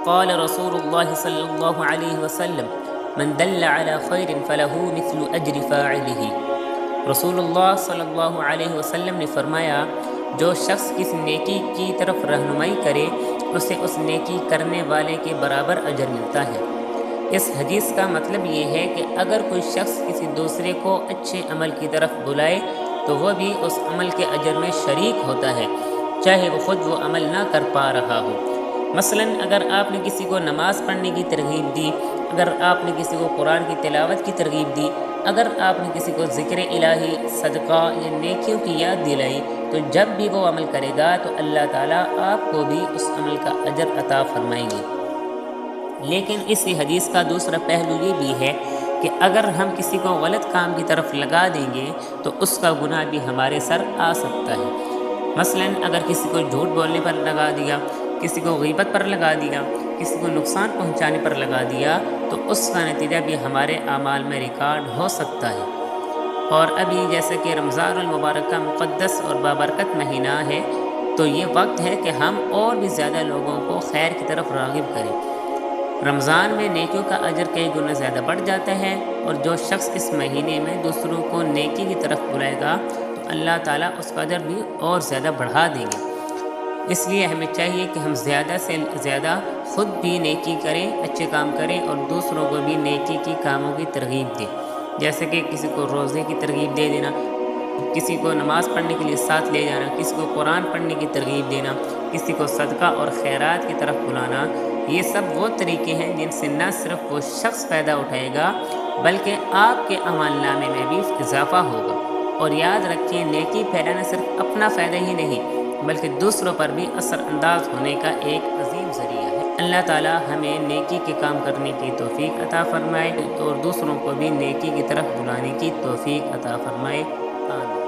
قال رسول اللہ صلی اللہ علیہ وسلم من دل علی خیر فلہ مثل اجر فاعلہ۔ رسول اللہ صلی اللہ علیہ وسلم نے فرمایا جو شخص کس نیکی کی طرف رہنمائی کرے اسے اس نیکی کرنے والے کے برابر اجر ملتا ہے۔ اس حدیث کا مطلب یہ ہے کہ اگر کوئی شخص کسی دوسرے کو اچھے عمل کی طرف بلائے تو وہ بھی اس عمل کے اجر میں شریک ہوتا ہے، چاہے وہ خود وہ عمل نہ کر پا رہا ہو۔ مثلا اگر آپ نے کسی کو نماز پڑھنے کی ترغیب دی، اگر آپ نے کسی کو قرآن کی تلاوت کی ترغیب دی، اگر آپ نے کسی کو ذکر الہی، صدقہ یا نیکیوں کی یاد دلائی، تو جب بھی وہ عمل کرے گا تو اللہ تعالیٰ آپ کو بھی اس عمل کا اجر عطا فرمائیں گے۔ لیکن اسی حدیث کا دوسرا پہلو یہ بھی ہے کہ اگر ہم کسی کو غلط کام کی طرف لگا دیں گے تو اس کا گناہ بھی ہمارے سر آ سکتا ہے۔ مثلا اگر کسی کو جھوٹ بولنے پر لگا دیا، کسی کو غیبت پر لگا دیا، کسی کو نقصان پہنچانے پر لگا دیا تو اس کا نتیجہ بھی ہمارے اعمال میں ریکارڈ ہو سکتا ہے۔ اور ابھی جیسے کہ رمضان المبارک کا مقدس اور بابرکت مہینہ ہے تو یہ وقت ہے کہ ہم اور بھی زیادہ لوگوں کو خیر کی طرف راغب کریں۔ رمضان میں نیکیوں کا اجر کئی گنا زیادہ بڑھ جاتا ہے، اور جو شخص اس مہینے میں دوسروں کو نیکی کی طرف بلائے گا تو اللہ تعالیٰ اس کا اجر بھی اور زیادہ بڑھا دیں گے۔ اس لیے ہمیں چاہیے کہ ہم زیادہ سے زیادہ خود بھی نیکی کریں، اچھے کام کریں اور دوسروں کو بھی نیکی کی کاموں کی ترغیب دیں، جیسے کہ کسی کو روزے کی ترغیب دے دینا، کسی کو نماز پڑھنے کے لیے ساتھ لے جانا، کسی کو قرآن پڑھنے کی ترغیب دینا، کسی کو صدقہ اور خیرات کی طرف بلانا۔ یہ سب وہ طریقے ہیں جن سے نہ صرف وہ شخص فائدہ اٹھائے گا بلکہ آپ کے اعمال نامے میں بھی اضافہ ہوگا۔ اور یاد رکھیں نیکی پھیلانا صرف اپنا فائدہ ہی نہیں بلکہ دوسروں پر بھی اثر انداز ہونے کا ایک عظیم ذریعہ ہے۔ اللہ تعالیٰ ہمیں نیکی کے کام کرنے کی توفیق عطا فرمائے اور دوسروں کو بھی نیکی کی طرف بلانے کی توفیق عطا فرمائے۔ آمین۔